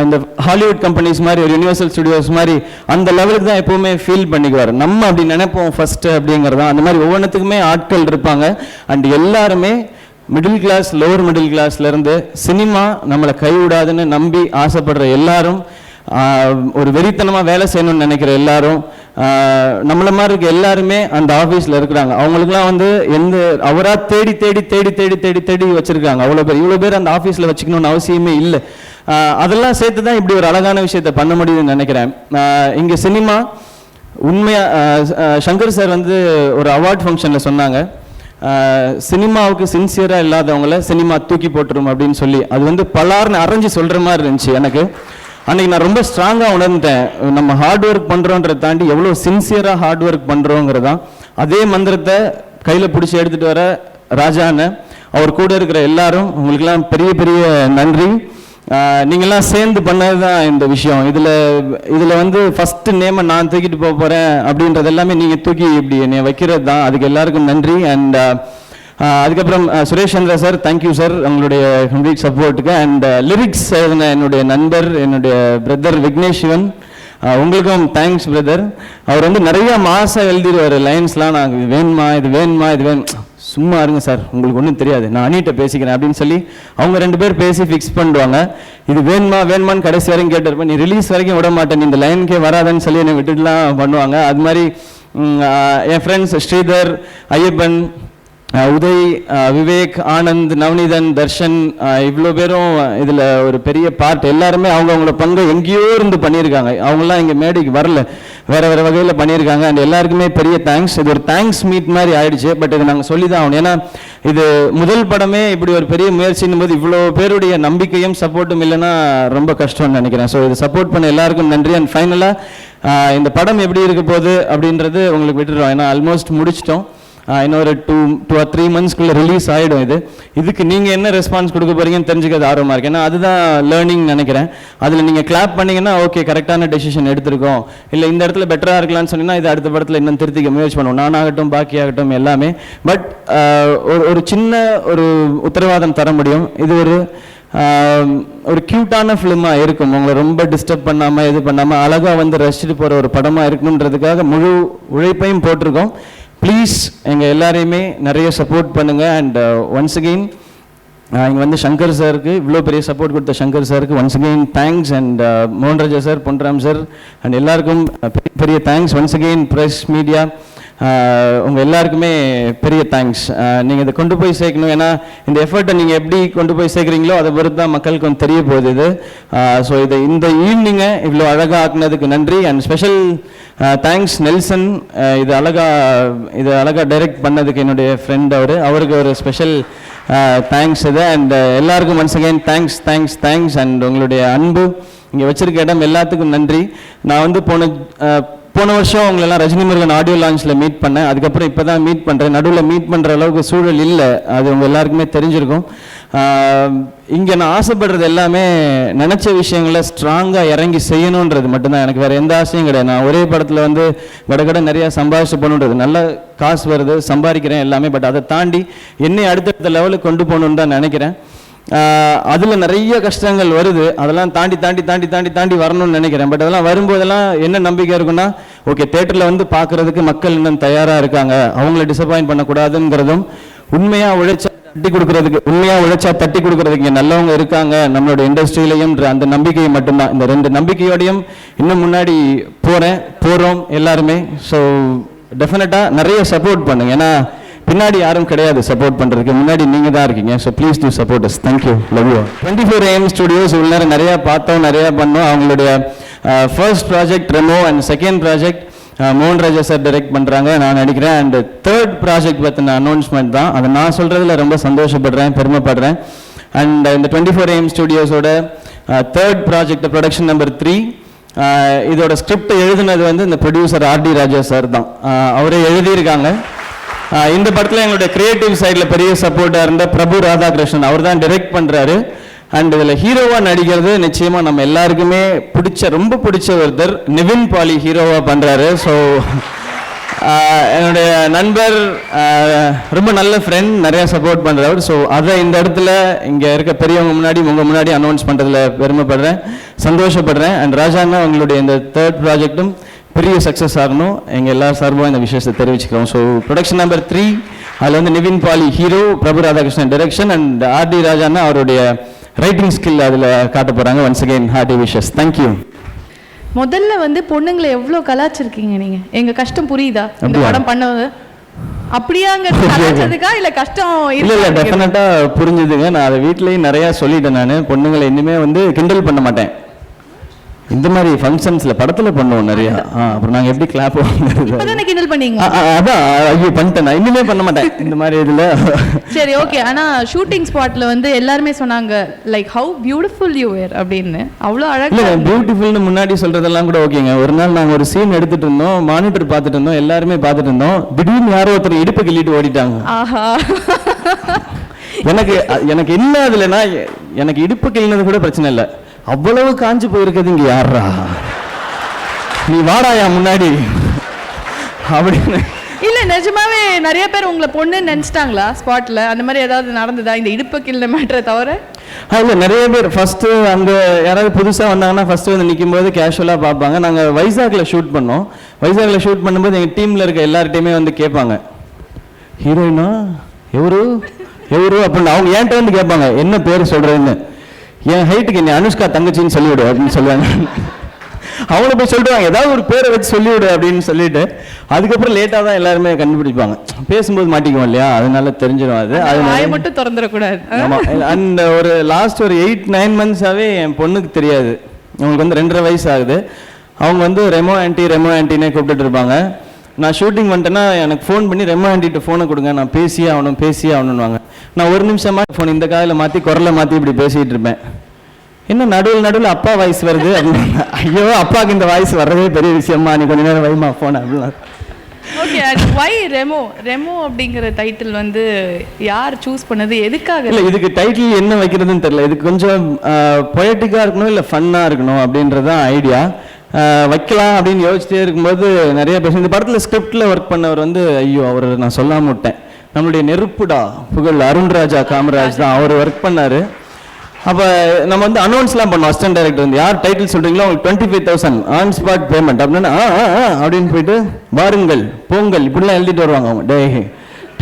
இந்த ஹாலிவுட் கம்பெனிஸ் மாதிரி, ஒரு யூனிவர்சல் ஸ்டுடியோஸ் மாதிரி அந்த லெவலுக்கு தான் எப்போவுமே ஃபீல் பண்ணிக்குவார். நம்ம அப்படி நினைப்போம் ஃபஸ்ட்டு அப்படிங்கிறதான். அந்த மாதிரி ஒவ்வொன்றுத்துக்குமே ஆட்கள் இருப்பாங்க. அண்ட் எல்லாருமே மிடில் கிளாஸ், லோவர் மிடில் கிளாஸ்லேருந்து சினிமா நம்மளை கைவிடாதுன்னு நம்பி ஆசைப்படுற எல்லாரும், ஒரு வெறித்தனமாக வேலை செய்யணும்னு நினைக்கிற எல்லாரும், நம்மள மாதிரி இருக்க எல்லாருமே அந்த ஆஃபீஸில் இருக்கிறாங்க. அவங்களுக்குலாம் வந்து அவராக தேடி தேடி தேடி தேடி தேடி தேடி வச்சுருக்காங்க. இவ்வளோ பேர் அந்த ஆஃபீஸில் வச்சுக்கணும்னு அவசியமே இல்லை. அதெல்லாம் சேர்த்து தான் இப்படி ஒரு அழகான விஷயத்தை பண்ண முடியுதுன்னு நினைக்கிறேன். இங்கே சினிமா உண்மையாக சங்கர் சார் வந்து ஒரு அவார்ட் ஃபங்க்ஷனில் சொன்னாங்க, சினிமாவுக்கு சின்சியராக இல்லாதவங்கள சினிமா தூக்கி போட்டுரும் அப்படின்னு சொல்லி. அது வந்து பலார்னு அரைஞ்சி சொல்கிற மாதிரி இருந்துச்சு எனக்கு. அன்றைக்கி நான் ரொம்ப ஸ்ட்ராங்காக உணர்ந்தேன், நம்ம ஹார்ட் ஒர்க் பண்ணுறோன்றதை தாண்டி எவ்வளோ சின்சியராக ஹார்ட் ஒர்க் பண்ணுறோங்கிறதான். அதே மந்திரத்தை கையில் பிடிச்சி எடுத்துகிட்டு வர ராஜான்னு, அவர் கூட இருக்கிற எல்லாரும், உங்களுக்கெல்லாம் பெரிய பெரிய நன்றி. நீங்கள்லாம் சேர்ந்து பண்ணது தான் இந்த விஷயம். இதில் வந்து ஃபஸ்ட்டு நேமை நான் தூக்கிட்டு போக போகிறேன் அப்படின்றது எல்லாமே நீங்கள் தூக்கி இப்படி என்னை வைக்கிறது தான். அதுக்கு எல்லாருக்கும் நன்றி. அண்ட் அதுக்கப்புறம் Suresh Chandra sir, thank you sir உங்களுடைய கம்ப்ளீட் சப்போர்ட்டுக்கு. அண்ட் லிரிக்ஸ் எழுதின என்னுடைய நண்பர், என்னுடைய பிரதர் விக்னேஷ் சிவன், உங்களுக்கும் தேங்க்ஸ் பிரதர். அவர் வந்து நிறைய மாதம் எழுதிடுவார் லைன்ஸ்லாம். நான் இது வேணுமா, இது வேணுமா, இது வேணும், சும்மா இருங்க சார், உங்களுக்கு ஒன்றும் தெரியாது, நான் அனிட்ட பேசிக்கிறேன் அப்படின்னு சொல்லி அவங்க 2 பேர் பேசி ஃபிக்ஸ் பண்ணுவாங்க. இது வேணுமான்னு கடைசி வரைக்கும் கேட்டிருப்பேன். நீ ரிலீஸ் வரைக்கும் விட மாட்டேன், நீ இந்த லைனுக்கே வராதுன்னு சொல்லி என்னை விட்டுட்டுலாம் பண்ணுவாங்க. அது மாதிரி என் ஃப்ரெண்ட்ஸ் ஸ்ரீதர், ஐயப்பன், உதய், விவேக், ஆனந்த், நவநீதன், தர்ஷன், இவ்வளோ பேரும் இதில் ஒரு பெரிய பார்ட். எல்லாருமே அவங்களோட பங்கு எங்கேயோ இருந்து பண்ணியிருக்காங்க. அவங்களாம் இங்கே மேடைக்கு வரல, வேறு வேறு வகையில் பண்ணியிருக்காங்க. அண்ட் எல்லாருக்குமே பெரிய தேங்க்ஸ். இது ஒரு தேங்க்ஸ் மீட் மாதிரி ஆயிடுச்சு. பட் இது நாங்கள் சொல்லி தான் ஆகணும். ஏன்னா இது முதல் படமே இப்படி ஒரு பெரிய முயற்சின்னும் போது இவ்வளோ பேருடைய நம்பிக்கையும் சப்போர்ட்டும் இல்லைன்னா ரொம்ப கஷ்டம்னு நினைக்கிறேன். ஸோ இது சப்போர்ட் பண்ண எல்லாருக்கும் நன்றி. அண்ட் ஃபைனலாக இந்த படம் எப்படி இருக்க போகுது அப்படின்றது உங்களுக்கு விட்டுடுறோம். ஏன்னா ஆல்மோஸ்ட் முடிச்சிட்டோம். இன்னொரு 2 or 3 monthsக்குள்ளே ரிலீஸ் ஆகிடும். இதுக்கு நீங்கள் என்ன ரெஸ்பான்ஸ் கொடுக்க போகிறீங்கன்னு தெரிஞ்சுக்கிறது ஆர்வமாக இருக்குது. ஏன்னா அதுதான் லேர்னிங் நினைக்கிறேன். அதில் நீங்கள் கிளாப் பண்ணிங்கன்னா ஓகே கரெக்டான டெசிஷன் எடுத்திருக்கோம், இல்லை இந்த இடத்துல பெட்டராக இருக்கலாம்னு சொன்னீங்கன்னா இது அடுத்த படத்தில் இன்னும் திருத்திக்க முயற்சி பண்ணுவோம், நானாகட்டும் பாக்கியாகட்டும் எல்லாமே. பட் ஒரு சின்ன ஒரு உத்தரவாதம் தர முடியும், இது ஒரு க்யூட்டான ஃபிலிமாக இருக்கும். உங்களை ரொம்ப டிஸ்டர்ப் பண்ணாமல், இது பண்ணாமல் அழகாக வந்து ரசிச்சுட்டு போகிற ஒரு படமாக இருக்கணுன்றதுக்காக முழு உழைப்பையும் போட்டிருக்கோம். ப்ளீஸ் எங்கள் எல்லாரையுமே நிறைய சப்போர்ட் பண்ணுங்கள். அண்ட் ஒன்ஸ் அகெயின் இங்கே வந்து சங்கர் சாருக்கு, இவ்வளோ பெரிய சப்போர்ட் கொடுத்த சங்கர் சாருக்கு once again thanks. And Mohan Raja sir, Ponram sir and எல்லாருக்கும் பெரிய பெரிய thanks. Once again press, media, உங்கள் எல்லாருக்குமே பெரிய தேங்க்ஸ். நீங்கள் இதை கொண்டு போய் சேர்க்கணும். ஏன்னா இந்த எஃபர்ட்டை நீங்கள் எப்படி கொண்டு போய் சேர்க்குறீங்களோ அதை பொறுத்து தான் மக்களுக்கு வந்து தெரிய போகுது இது. ஸோ இந்த ஈவினிங்கை இவ்வளோ அழகாக ஆக்குனதுக்கு நன்றி. அண்ட் ஸ்பெஷல் தேங்க்ஸ் நெல்சன், இது அழகாக டைரக்ட் பண்ணதுக்கு என்னுடைய ஃப்ரெண்ட் அவருக்கு ஒரு ஸ்பெஷல் தேங்க்ஸ் இது. அண்ட் எல்லாருக்கும் once again thanks thanks thanks. And உங்களுடைய அன்பு, இங்கே வச்சுருக்க இடம் எல்லாத்துக்கும் நன்றி. நான் வந்து போன வருஷம் உங்களெல்லாம் ரஜினி முருகன் ஆடியோ லான்ச்சில் மீட் பண்ணேன். அதுக்கப்புறம் இப்போ தான் மீட் பண்ணுறேன். நடுவில் மீட் பண்ணுற அளவுக்கு சூழல் இல்லை, அது உங்கள் எல்லாருக்குமே தெரிஞ்சிருக்கும். இங்கே நான் ஆசைப்படுறது எல்லாமே நினச்ச விஷயங்களை ஸ்ட்ராங்காக இறங்கி செய்யணுன்றது மட்டும்தான். எனக்கு வேறு எந்த ஆசையும் கிடையாது. நான் ஒரே படத்தில் வந்து கடை நிறையா சம்பாதிச்சு போகணுன்றது, நல்ல காசு வருது, சம்பாதிக்கிறேன் எல்லாமே. பட் அதை தாண்டி என்னை அடுத்தடுத்த லெவலுக்கு கொண்டு போகணுன்னு தான் நினைக்கிறேன். அதில் நிறைய கஷ்டங்கள் வருது, அதெல்லாம் தாண்டி தாண்டி தாண்டி தாண்டி தாண்டி வரணும்னு நினைக்கிறேன். பட் அதெல்லாம் வரும்போதெல்லாம் என்ன நம்பிக்கை இருக்குன்னா, ஓகே தேட்டரில் வந்து பார்க்குறதுக்கு மக்கள் இன்னும் தயாராக இருக்காங்க, அவங்கள டிசப்பாயின்ட் பண்ணக்கூடாதுங்கிறதும், உண்மையாக உழைச்சா தட்டி கொடுக்கறதுக்கு இங்கே நல்லவங்க இருக்காங்க நம்மளோட இண்டஸ்ட்ரியிலையும் அந்த நம்பிக்கை மட்டும்தான். இந்த 2 நம்பிக்கையோடையும் இன்னும் முன்னாடி போகிறோம் எல்லாருமே. ஸோ டெஃபினட்டாக நிறைய சப்போர்ட் பண்ணுங்க. ஏன்னா பின்னாடி யாரும் கிடையாது சப்போர்ட் பண்ணுறதுக்கு, முன்னாடி நீங்கள் தான் இருக்கீங்க. So please do support us. Thank you, love you. 24AM studios உள்ள நேரம் நிறையா பார்த்தோம், நிறையா பண்ணோம். அவங்களுடைய first project Remo and second project Mohan Raja sir direct பண்ணுறாங்க, நான் நடிக்கிறேன். அண்ட் தேர்ட் ப்ராஜெக்ட் பற்றின அனௌன்ஸ்மெண்ட் தான், அதை நான் சொல்கிறதுல ரொம்ப சந்தோஷப்படுறேன், பெருமைப்படுறேன். அண்ட் இந்த 24AM ஸ்டுடியோஸோட தேர்ட் ப்ராஜெக்ட் ப்ரொடக்ஷன் நம்பர் 3, இதோட ஸ்கிரிப்ட் எழுதுனது வந்து இந்த ப்ரொடியூசர் R.D. ராஜா சார் தான். அவரே எழுதியிருக்காங்க. இந்த படத்தில் எங்களுடைய கிரியேட்டிவ் சைடில் பெரிய சப்போர்ட்டாக இருந்த பிரபு ராதாகிருஷ்ணன் அவர் தான் டைரக்ட் பண்ணுறாரு. அண்ட் இதில் ஹீரோவாக நடிக்கிறது நிச்சயமாக நம்ம எல்லாருக்குமே ரொம்ப பிடிச்ச ஒருத்தர் நிவின் பாலி ஹீரோவாக பண்ணுறாரு. ஸோ என்னுடைய நண்பர், ரொம்ப நல்ல ஃப்ரெண்ட், நிறையா சப்போர்ட் பண்ணுறவர். ஸோ அதை இந்த இடத்துல இங்கே இருக்க பெரியவங்க முன்னாடி உங்கள் முன்னாடி அனௌன்ஸ் பண்ணுறதுல பெருமைப்படுறேன், சந்தோஷப்படுறேன். அண்ட் ராஜாண்ணா உங்களுடைய இந்த 3rd ப்ராஜெக்டும் பெரிய சக்ஸஸ் ஆகணும், எங்கள் எல்லா சார்பாக இந்த விஷயத்தை தெரிவிச்சுக்கிறோம். ஸோ ப்ரொடக்ஷன் நம்பர் 3, அதில் வந்து Nivin Pauly hero, Prabhu Radhakrishnan direction, and RD ராஜாண்ணா அவருடைய ரைட்டிங் ஸ்கில் அதில் காட்ட போகிறாங்க. Once again hearty wishes. Thank you. முதல்ல வந்து பொண்ணுங்களை எவ்வளோ கலாச்சிருக்கீங்க நீங்க. எங்க கஷ்டம் புரியுதா இந்த படம் பண்ணது? அப்படியாங்கிறது கலாச்சதுக்கா இல்ல கஷ்டம்? இல்ல டெஃபினட்டா புரிஞ்சுதுங்க. நான் அதை வீட்லயும் நிறைய சொல்லிட்டேன். நான் பொண்ணுங்களை இனிமே வந்து கிண்டல் பண்ண மாட்டேன். இந்த மாதிரி ஃபங்க்ஷன்ஸ்ல படத்துல பண்ணுவோம் நிறைய. அப்புறம் நாங்க எப்படி கிளாப் இப்பதான் கிண்டல் பண்ணீங்க? அதான் ஐயோ பண்ணிட்டேன். நான் இனிமே பண்ண மாட்டேன் இந்த மாதிரி இதுல. சரி ஓகே. ஆனா ஷூட்டிங் ஸ்பாட்ல வந்து எல்லாருமே சொன்னாங்க லைக் ஹவ் பியூட்டிஃபுல் யூ வேர் அப்படின்னு. அவ்வளோ அழகா. இல்ல பியூட்டிஃபுல்னு முன்னாடி சொல்றதெல்லாம் கூட ஓகேங்க. ஒரு நாள் நாங்க ஒரு சீன் எடுத்துட்டு இருந்தோம், மானிட்டர் பார்த்துட்டு இருந்தோம், எல்லாருமே பார்த்துட்டு இருந்தோம். திடீர்னு யாரோ ஒருத்தர் இடுப்பு கிள்ளிட்டு ஓடிட்டாங்க. ஆஹா. எனக்கு என்ன அதுலன்னா, எனக்கு இடுப்பு கிள்ளினது கூட பிரச்சனை இல்லை, அவ்வளவு காஞ்சு போயிருக்கிறது இங்க யாரா, நீ வாடாயா முன்னாடி அப்படின்னு. இல்ல நிஜமாவே நிறைய பேர் உங்களை பொண்ணு நினைச்சிட்டாங்களா ஸ்பாட்ல? அந்த மாதிரி ஏதாவது நடந்ததா இந்த இடுப்பு கிள்ள மேட்டரை தவிர? இல்லை நிறைய பேர் ஃபர்ஸ்ட் அங்க யாராவது புதுசா வந்தாங்கன்னா ஃபர்ஸ்ட் வந்து நிற்கும் போது கேஷுவலா பார்ப்பாங்க. நாங்க வைசாக்ல ஷூட் பண்ணோம். வைசாக்ல ஷூட் பண்ணும்போது எங்க டீம்ல இருக்க எல்லார்ட்டையுமே வந்து கேட்பாங்க, ஹீரோயினா எவரு எவரு அப்படின்னு. அவங்க என்கிட்ட வந்து கேட்பாங்க என்ன பேர் சொல்றேன்னு. என் ஹைட்டுக்கு என்ன அனுஷ்கா தங்கச்சின்னு சொல்லிவிடு அப்படின்னு சொல்லுவாங்க. அவங்கள போய் சொல்லிடுவாங்க ஏதாவது ஒரு பேரை வச்சு சொல்லிவிடு அப்படின்னு சொல்லிட்டு அதுக்கப்புறம் லேட்டாக தான் எல்லாருமே கண்டுபிடிப்பாங்க. பேசும்போது மாட்டிக்குவோம் இல்லையா, அதனால தெரிஞ்சிடும். அது மட்டும் திறந்துடக்கூடாது. அண்ட் ஒரு லாஸ்ட் ஒரு 8-9 மந்த்ஸாகவே என் பொண்ணுக்கு தெரியாது. அவங்களுக்கு வந்து 2.5 வயசு ஆகுது. அவங்க வந்து ரெமோ ஆன்ட்டினே கூப்பிட்டுட்டு இருப்பாங்க. நான் ஷூட்டிங் வந்துட்டேன்னா எனக்கு ஃபோன் பண்ணி ரெமோ ஆன்ட்டிகிட்ட ஃபோனை கொடுங்க, நான் பேசியே ஆகணும்னுவாங்க. நான் ஒரு நிமிஷமா ஃபோன் இந்த காதில் மாற்றி குரலை மாற்றி இப்படி பேசிகிட்டு இருப்பேன். என்ன நடுவில் அப்பா வாய்ஸ் வருது அப்படின்னு. ஐயோ அப்பாவுக்கு இந்த வாய்ஸ் வர்றதே பெரிய விஷயமா, நீ கொஞ்ச நேரம் வைமா ஃபோன் அப்படின்னா. ஓகே, வை ரெமோ அப்படிங்கிற டைட்டில் வந்து யார் சூஸ் பண்ணது, எதுக்காக? இல்லை இதுக்கு டைட்டில் என்ன வைக்கிறதுன்னு தெரியல. இதுக்கு கொஞ்சம் பொயட்டிக்காக இருக்கணும் இல்லை ஃபன்னாக இருக்கணும் அப்படின்றது தான் ஐடியா. வைக்கலாம் அப்படின்னு யோசிச்சுட்டே இருக்கும்போது நிறைய பேர் இந்த படத்தில் ஸ்கிரிப்டில் ஒர்க் பண்ணவர் வந்து ஐயோ அவர் நான் சொல்லாம விட்டேன், நம்மளுடைய நெருப்புடா புகழ் அருண்ராஜா காமராஜ் தான் அவர் ஒர்க் பண்ணார். அப்போ நம்ம வந்து அனௌன்ஸ்லாம் பண்ணோம். அசிஸ்டன்ட் டைரக்டர் வந்து யார் டைட்டில் சொல்கிறீங்களோ உங்களுக்கு 25,000 ஆன் ஸ்பாட் பேமெண்ட் அப்படின்னா அப்படின்னு போயிட்டு வாருங்கள் போங்கள் இப்படிலாம் எழுதிட்டு வருவாங்க. அவங்க டே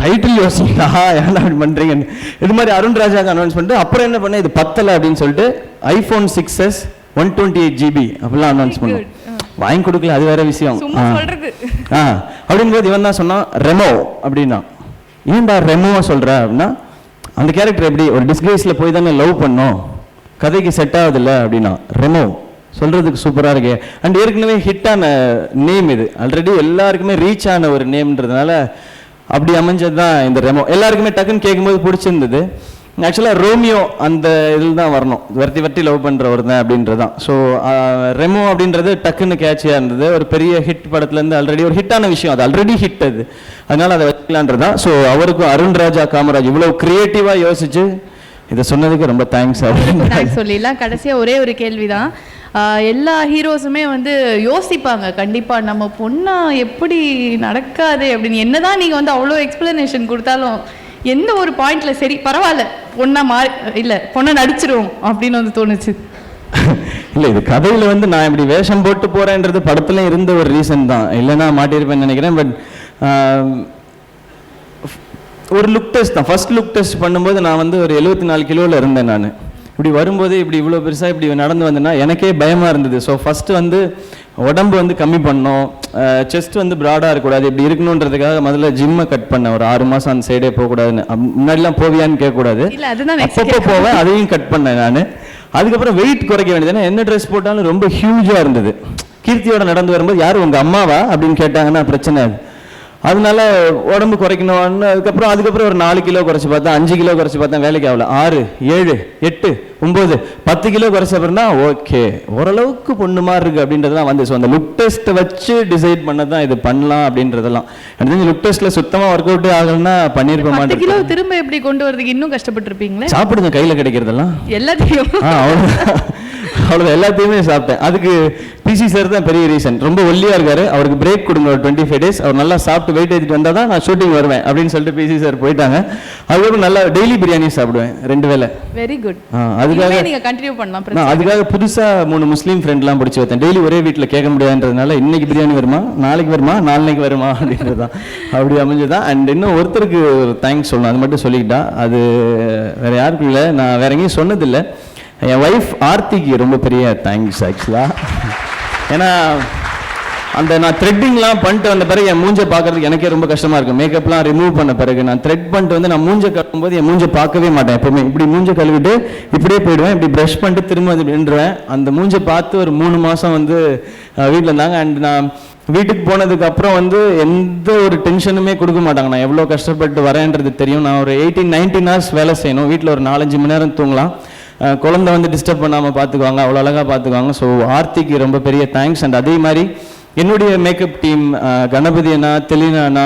டைட்டில் யோசிங்களா ஏன்னா அப்படி பண்ணுறீங்கன்னு. இது மாதிரி அருண்ராஜாக்கு அனௌன்ஸ் பண்ணிட்டு அப்புறம் என்ன பண்ணேன், இது பத்தலை அப்படின்னு சொல்லிட்டு iPhone 6s 128 GB அப்படிலாம் அனௌன்ஸ் பண்ணுவோம். வாங்கி கொடுக்கல அது வேற விஷயம். அப்படிங்கும்போது இவன் தான் சொன்னான் ரெமோ அப்படின்னா. ஏன்டா ரெமோ சொல்ற அப்படின்னா, அந்த கேரக்டர் எப்படி ஒரு டிஸ்கிரேஸ்ல போய் தானே லவ் பண்ணோம், கதைக்கு செட் ஆகுதுல்ல அப்படின்னா ரெமோ சொல்றதுக்கு சூப்பரா இருக்கு. அண்ட் ஏற்கனவே ஹிட்டான நேம் இது, ஆல்ரெடி எல்லாருக்குமே ரீச் ஆன ஒரு நேம்ன்றதுனால அப்படி அமைஞ்சது தான் இந்த ரெமோ. எல்லாருக்குமே டக்குன்னு கேட்கும்போது பிடிச்சிருந்தது. ஆக்சுவலாக ரோமியோ அந்த இதில் தான் வரணும், வர்த்தி லவ் பண்ணுறவர் தான் அப்படின்றது தான். ஸோ ரெமோ அப்படின்றது டக்குன்னு கேட்சியாக இருந்தது. ஒரு பெரிய ஹிட் படத்துலேருந்து ஆல்ரெடி ஒரு ஹிட்டான விஷயம், அது ஆல்ரெடி ஹிட் அது, அதனால் அதை வைக்கலான்றது தான். ஸோ அவருக்கும் அருண்ராஜா காமராஜ் இவ்வளோ க்ரியேட்டிவாக யோசிச்சு இதை சொன்னதுக்கு ரொம்ப தேங்க்ஸ். தேங்க்ஸ் சொல்லிடலாம். கடைசியாக ஒரே ஒரு கேள்வி தான். எல்லா ஹீரோஸுமே வந்து யோசிப்பாங்க கண்டிப்பாக நம்ம பொண்ணா எப்படி நடக்காது அப்படின்னு. என்னதான் நீங்கள் வந்து அவ்வளோ எக்ஸ்பிளனேஷன் கொடுத்தாலும் எந்த ஒரு பாயிண்ட்ல சரி பரவாயில்ல பொண்ணா பொண்ணை நடிச்சிரும் அப்படின்னு வந்து தோணுச்சு. இல்லை இது கதையில் வந்து நான் இப்படி வேஷம் போட்டு போறேன்றது படத்துல இருந்த ஒரு ரீசன் தான், இல்லைன்னா மாட்டியிருப்பேன்னு நினைக்கிறேன். பட் ஒரு லுக் டெஸ்ட் தான். ஃபர்ஸ்ட் லுக் டெஸ்ட் பண்ணும்போது நான் வந்து ஒரு 74 கிலோவில் இருந்தேன். நான் இப்படி வரும்போது இப்படி இவ்வளோ பெருசாக இப்படி நடந்து வந்தேன்னா எனக்கே பயமாக இருந்தது. ஸோ ஃபஸ்ட்டு வந்து உடம்பு வந்து கம்மி பண்ணோம், செஸ்ட் வந்து ப்ராடாக இருக்கக்கூடாது, இப்படி இருக்கணுன்றதுக்காக முதல்ல ஜிம்மை கட் பண்ணேன். ஒரு 6 மாதம் அந்த சைடே போகக்கூடாதுன்னு. முன்னாடிலாம் போவியான்னு கேட்கக்கூடாது, அப்பப்போ போவேன், அதையும் கட் பண்ணேன் நான். அதுக்கப்புறம் வெயிட் குறைக்க வேண்டியது, ஏன்னா என்ன ட்ரெஸ் போட்டாலும் ரொம்ப ஹியூஜாக இருந்தது. கீர்த்தியோட நடந்து வரும்போது யார் உங்கள் அம்மாவா அப்படின்னு கேட்டாங்கன்னா பிரச்சனை. அதனால உடம்பு குறைக்கணும்னு அதுக்கப்புறம் ஒரு 4 கிலோ குறைச்சி பார்த்தேன், 5 கிலோ குறைச்சி பார்த்தேன், வேலைக்கு ஆகல. 6, 7, 8, 9, 10 கிலோ குறைச்ச அப்புறம் தான் ஓகே ஓரளவுக்கு பொண்ணு மாதிரி இருக்கு அப்படின்றதுலாம் வந்து. ஸோ அந்த லுக் டெஸ்ட்டை வச்சு டிசைட் பண்ணதான் இது பண்ணலாம் அப்படின்றதெல்லாம். எனக்கு லுக் டெஸ்ட்ல சுத்தமா ஒர்க் அவுட்டே ஆகலன்னா பண்ணிருக்க 10 மாட்டேன். கிலோ திரும்ப எப்படி கொண்டு வரதுக்கு இன்னும் கஷ்டப்பட்டிருப்பீங்களே. சாப்பிடுங்க, கையில கிடைக்கிறதெல்லாம் எல்லாத்தையும். அவ்வளவு எல்லாத்தையுமே சாப்பிட்டேன். அதுக்கு பிசி சார் தான் பெரிய ரீசன். ரொம்ப ஒல்லியா இருக்காரு, அவருக்கு பிரேக் கொடுங்க ஒரு 25 days, அவர் நல்லா சாப்பிட்டு வெயிட் ஏற்றிட்டு வந்தா தான் நான் ஷூட்டிங் வருவேன் அப்படின்னு சொல்லிட்டு பிசி சார் போயிட்டாங்க. அதுக்கப்புறம் நல்லா டெய்லி பிரியாணி சாப்பிடுவேன் 2 வேளை. Very good. அதுக்காக நீங்க கண்டினியூ பண்ணலாம். நான் அதுக்காக புதுசா 3 முஸ்லீம் ஃப்ரெண்ட்லாம் பிடிச்சி வைத்தேன். டெய்லி ஒரே வீட்டில் கேட்க முடியாதுன்றதுனால இன்னைக்கு பிரியாணி வருமா, நாளைக்கு வருமா, நாளைக்கு வருமா அப்படின்றதான் அப்படி அமைஞ்சதான். அண்ட் இன்னும் ஒருத்தருக்கு ஒரு தேங்க்ஸ் சொல்லணும், அது மட்டும் சொல்லிக்கிட்டா. அது வேற யாருக்கும் இல்லை, நான் வேற எங்கேயும் சொன்னதில்லை. என் ஒய்ஃப் ஆர்த்திக்கு ரொம்ப பெரிய தேங்க்ஸ் ஆக்சுவலாக. ஏன்னா அந்த நான் த்ரெட்டிங்லாம் பண்ணிட்டு வந்த பிறகு என் மூஞ்சை பார்க்கறதுக்கு எனக்கே ரொம்ப கஷ்டமாக இருக்கும். மேக்கப்லாம் ரிமூவ் பண்ண பிறகு நான் த்ரெட் பண்ணிட்டு வந்து நான் மூஞ்சை கழுவும்போது என் மூஞ்சை பார்க்கவே மாட்டேன். எப்பவுமே இப்படி மூஞ்சை கழுவிட்டு இப்படியே போயிடுவேன், இப்படி ப்ரஷ் பண்ணிட்டு திரும்ப வந்து நின்றுவேன். அந்த மூஞ்சை பார்த்து ஒரு 3 மாதம் வந்து வீட்டில் இருந்தாங்க. அண்ட் நான் வீட்டுக்கு போனதுக்கு அப்புறம் வந்து எந்த ஒரு டென்ஷனுமே கொடுக்க மாட்டாங்க. நான் எவ்வளோ கஷ்டப்பட்டு வரேன்றது தெரியும். நான் ஒரு 18-19 hours வேலை செய்யணும், வீட்டில் ஒரு 4-5 மணி நேரம் தூங்கலாம். குழந்தை வந்து டிஸ்டர்ப் பண்ணாமல் பார்த்துக்குவாங்க, அவ்வளோ அழகாக பார்த்துக்குவாங்க. ஸோ ஆர்த்திக்கு ரொம்ப பெரிய தேங்க்ஸ். அண்ட் அதே மாதிரி என்னுடைய மேக்கப் டீம், கணபதி அண்ணா, தெளினா அண்ணா,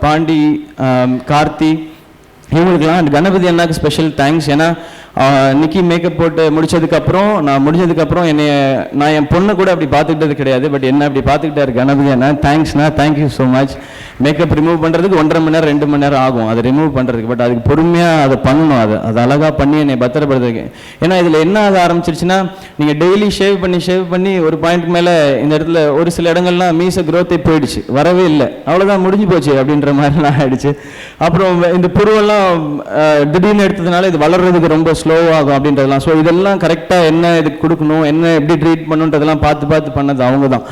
பாண்டி, கார்த்தி, இவங்களுக்குலாம். அண்ட் கணபதி அண்ணாக்கு ஸ்பெஷல் தேங்க்ஸ். ஏன்னா நிக்கி மேக்கப் போட்டு முடிச்சதுக்கப்புறம் நான் என் பொண்ணை கூட அப்படி பார்த்துக்கிட்டது கிடையாது. பட் என்ன அப்படி பார்த்துக்கிட்டாரு கணபதி அண்ணா. தேங்க்ஸ்ண்ணா, thank you so much. Makeup remove பண்ணுறதுக்கு 1.5 மணி நேரம் 2 மணி நேரம் ஆகும் அதை ரிமூவ் பண்ணுறதுக்கு. பட் அதுக்கு பொறுமையாக அதை பண்ணணும், அது அழகாக பண்ணி என்னை பத்திரப்படுத்துறதுக்கு. ஏன்னா இதில் என்ன ஆக ஆரம்பிச்சிருச்சுன்னா, நீங்கள் டெய்லி ஷேவ் பண்ணி ஒரு பாயிண்ட் மேலே இந்த இடத்துல ஒரு சில இடங்கள்லாம் மீச க்ரோத்தே போயிடுச்சு, வரவே இல்லை, அவ்வளோதான் முடிஞ்சு போச்சு அப்படின்ற மாதிரிலாம் ஆயிடுச்சு. அப்புறம் இந்த புருவெல்லாம் திடீர்னு எடுத்ததுனால இது வளர்றதுக்கு ரொம்ப ஸ்லோவாகும் அப்படின்றதெல்லாம். ஸோ இதெல்லாம் கரெக்டாக என்ன இதுக்கு கொடுக்கணும், என்ன எப்படி ட்ரீட் பண்ணுன்றதெல்லாம் பார்த்து பண்ணது அவங்க தான்.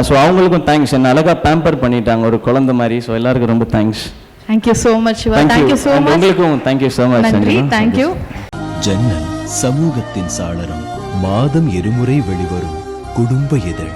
ஸோ அவங்களுக்கும் தேங்க்ஸ், என்ன அழகாக பேம்பர் பண்ணிட்டாங்க ஒரு குழந்தை மாதிரி. ஸோ எல்லாருக்கும் ரொம்ப thanks. Thank you so much Shiva. Thank you so much. உங்களுக்கும் thank you so much. நன்றி. Thank you. ஜன்னல் சமூகத்தின் சாளரம், மாதம் இருமுறை வெளிவரும் குடும்ப இதழ்.